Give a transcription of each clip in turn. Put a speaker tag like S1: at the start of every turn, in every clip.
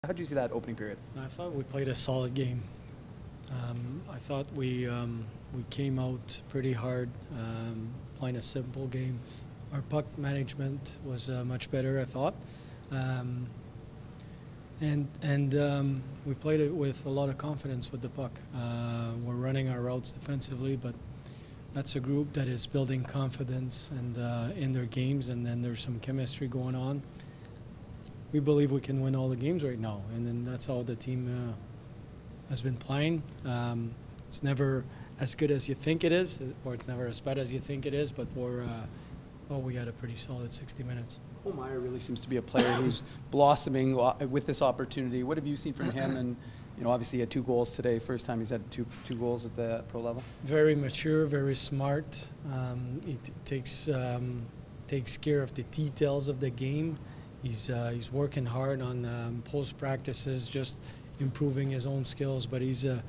S1: How did you see that opening period?
S2: I thought we played a solid game. I thought we came out pretty hard, playing a simple game. Our puck management was much better, I thought, and we played it with a lot of confidence with the puck. We're running our routes defensively, but that's a group that is building confidence and in their games, and then there's some chemistry going on. We believe we can win all the games right now, and then that's how the team has been playing. It's never as good as you think it is, or it's never as bad as you think it is, but we had a pretty solid 60 minutes.
S1: Cole Meyer really seems to be a player who's blossoming with this opportunity. What have you seen from him? And obviously he had 2 goals today. First time he's had two goals at the pro level.
S2: Very mature, very smart. He takes care of the details of the game. He's working hard on post practices, just improving his own skills. But he's a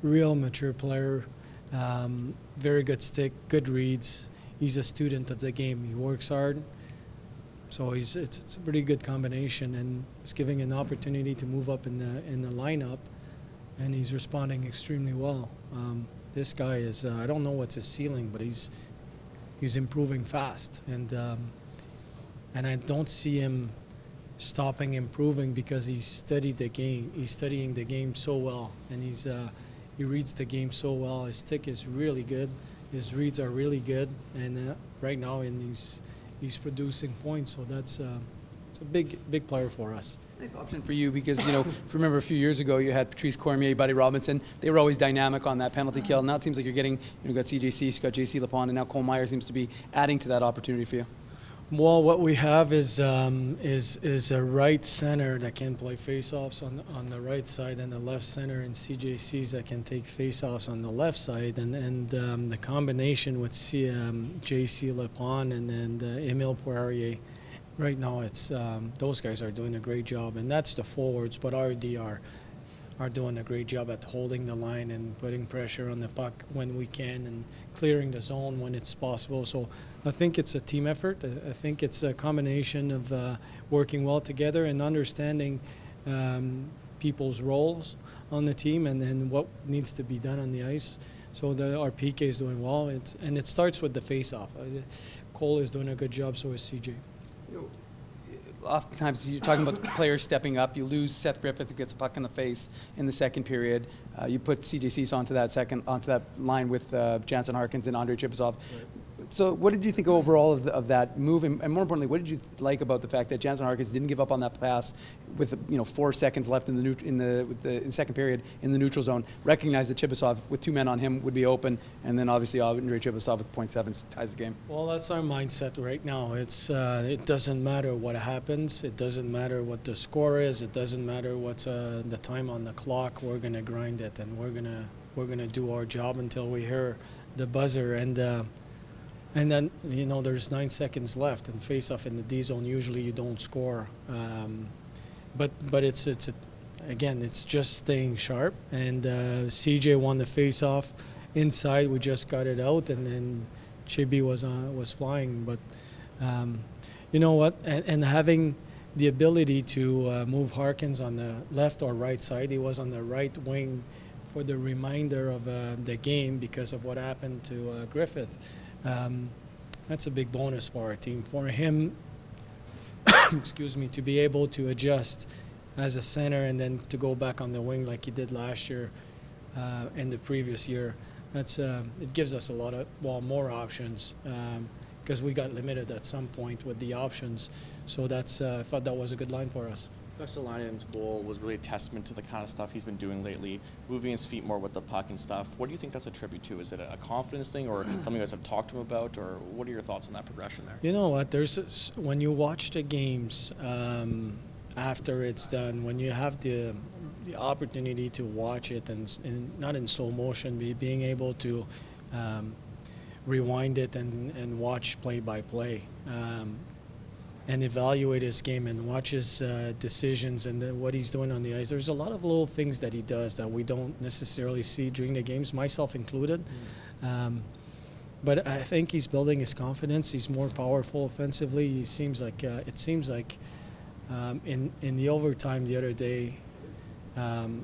S2: real mature player. Very good stick, good reads. He's a student of the game. He works hard. So it's a pretty good combination, and it's giving an opportunity to move up in the lineup, and he's responding extremely well. This guy is I don't know what's his ceiling, but he's improving fast, and I don't see him stopping improving because he's studied the game. He's studying the game so well, and he reads the game so well. His stick is really good. His reads are really good, and right now he's producing points. So it's a big player for us.
S1: Nice option for you because, if you remember a few years ago, you had Patrice Cormier, Buddy Robinson. They were always dynamic on that penalty kill. Now it seems like you're getting, you've got CJC, you've got JC Lepond, and now Cole Meyer seems to be adding to that opportunity for you.
S2: Well, what we have is a right center that can play face-offs on the right side, and the left center and CJCs that can take face-offs on the left side, and the combination with JC Lepond and Emile Poirier. Right now, it's those guys are doing a great job, and that's the forwards. But RD are doing a great job at holding the line and putting pressure on the puck when we can and clearing the zone when it's possible. So I think it's a team effort. I think it's a combination of working well together and understanding people's roles on the team and what needs to be done on the ice. So our PK is doing well, and it starts with the face-off. Cole is doing a good job, so is CJ.
S1: Oftentimes you're talking about players stepping up. You lose Seth Griffith, who gets a puck in the face in the second period. You put CJC onto that line with Jansen Harkins and Andre Chipasov. Right. So what did you think overall of that move, and more importantly, what did you like about the fact that Jansen Harkins didn't give up on that pass with 4 seconds left in the second period in the neutral zone, recognized that Chipasov with 2 men on him would be open, and then obviously Andre Chipasov with .7 ties the game.
S2: Well, that's our mindset right now. it doesn't matter what happens. It doesn't matter what the score is. It doesn't matter what's the time on the clock. We're gonna grind it, and we're gonna do our job until we hear the buzzer. And then, there's 9 seconds left, and face-off in the D zone, usually you don't score. But it's just staying sharp. And CJ won the face-off inside. We just got it out, and then Chibi was flying. But you know what? And having the ability to move Harkins on the left or right side, he was on the right wing for the remainder of the game because of what happened to Griffith. That's a big bonus for our team. For him, excuse me, to be able to adjust as a center and then to go back on the wing like he did last year and the previous year, it gives us a lot of more options because we got limited at some point with the options. So I thought that was a good line for us.
S3: Pascal's goal was really a testament to the kind of stuff he's been doing lately, moving his feet more with the puck and stuff. What do you think that's a tribute to? Is it a confidence thing or something you guys have talked to him about, or what are your thoughts on that progression there?
S2: You know what? When you watch the games after it's done, when you have the opportunity to watch it and not in slow motion, being able to rewind it and watch play by play. And evaluate his game and watch his decisions and what he's doing on the ice. There's a lot of little things that he does that we don't necessarily see during the games, myself included. But I think he's building his confidence. He's more powerful offensively. It seems like In the overtime the other day,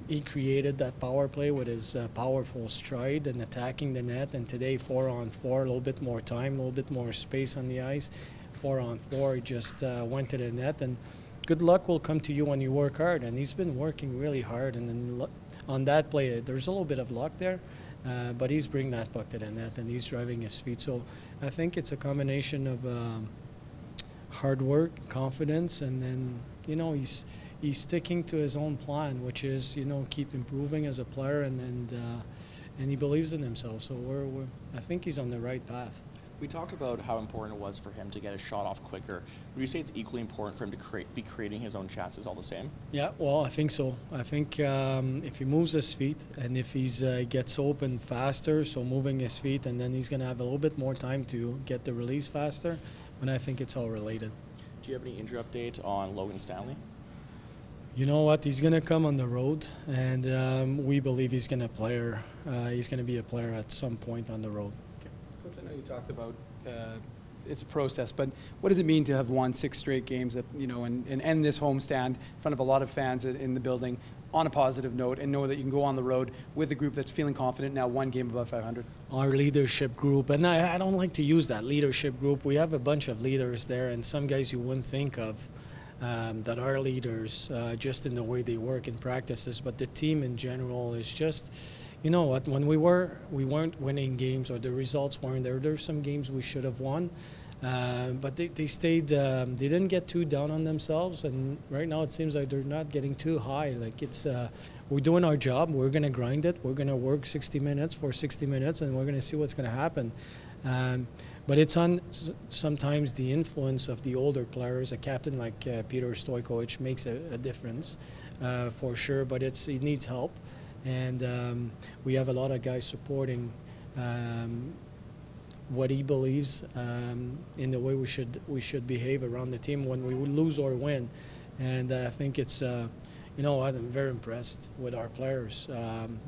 S2: he created that power play with his powerful stride and attacking the net. And today, 4-on-4, a little bit more time, a little bit more space on the ice. 4-on-4, he just went to the net. And good luck will come to you when you work hard. And he's been working really hard. And then on that play, there's a little bit of luck there. But he's bringing that puck to the net and he's driving his feet. So I think it's a combination of hard work, confidence, and then, you know, he's sticking to his own plan, which is, you know, keep improving as a player, and he believes in himself. So I think he's on the right path.
S3: We talked about how important it was for him to get his shot off quicker. Would you say it's equally important for him to be creating his own chances all the same? Yeah,
S2: well, I think so. I think if he moves his feet and if he's gets open faster, so moving his feet, and then he's going to have a little bit more time to get the release faster, and I think it's all related.
S3: Do you have any injury update on Logan Stanley?
S2: You know what? He's going to come on the road, and we believe he's going to play. He's going to be a player at some point on the road.
S1: Coach, I know you talked about it's a process, but what does it mean to have won 6 straight games, and end this homestand in front of a lot of fans in the building on a positive note, and know that you can go on the road with a group that's feeling confident now, 1 game above 500?
S2: Our leadership group, and I don't like to use that leadership group. We have a bunch of leaders there, and some guys you wouldn't think of that are leaders just in the way they work in practices, but the team in general is just, you know what, when we weren't winning games or the results weren't there. There's some games we should have won, but they stayed, they didn't get too down on themselves, and right now it seems like they're not getting too high. Like it's, we're doing our job, we're going to grind it, we're going to work 60 minutes for 60 minutes, and we're going to see what's going to happen. But it's on sometimes the influence of the older players. A captain like Peter Stojkovic makes a difference for sure, but he needs help. And we have a lot of guys supporting what he believes in the way we should behave around the team when we lose or win. And I think it's, you know what, I'm very impressed with our players,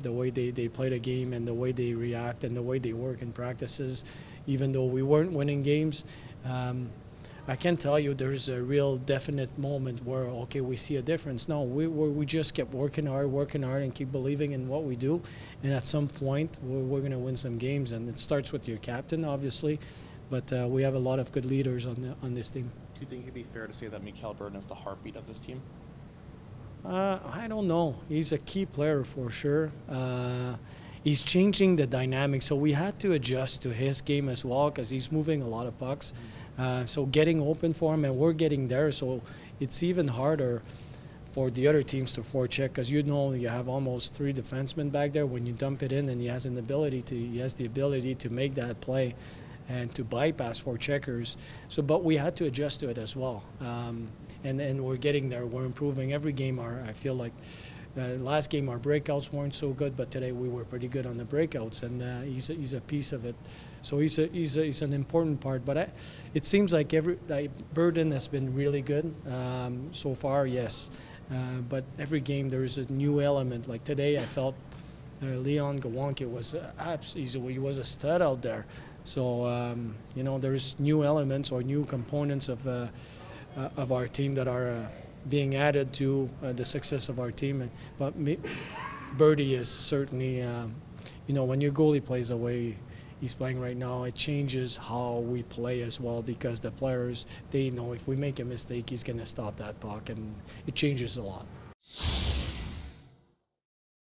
S2: the way they play the game and the way they react and the way they work in practices. Even though we weren't winning games, I can tell you there's a real definite moment where, okay, we see a difference. No, we just kept working hard, and keep believing in what we do. And at some point, we're going to win some games. And it starts with your captain, obviously. But we have a lot of good leaders on this team.
S3: Do you think it'd be fair to say that Mikkel Burden is the heartbeat of this team?
S2: I don't know. He's a key player for sure. He's changing the dynamic, so we had to adjust to his game as well because he's moving a lot of pucks. So getting open for him, and we're getting there, so it's even harder for the other teams to forecheck because you know you have almost 3 defensemen back there. When you dump it in, and he has the ability to make that play and to bypass forecheckers. So, but we had to adjust to it as well, and we're getting there. We're improving every game. I feel like. Last game our breakouts weren't so good, but today we were pretty good on the breakouts, and he's a piece of it. So he's an important part. But it seems like Burden has been really good so far, yes. But every game there's a new element. Like today, I felt Leon Gawanke was he was a stud out there. So you know, there's new elements or new components of our team that are. Being added to the success of our team. But Birdie is certainly, you know, when your goalie plays the way he's playing right now, it changes how we play as well, because the players, they know if we make a mistake, he's going to stop that puck, and it changes a lot.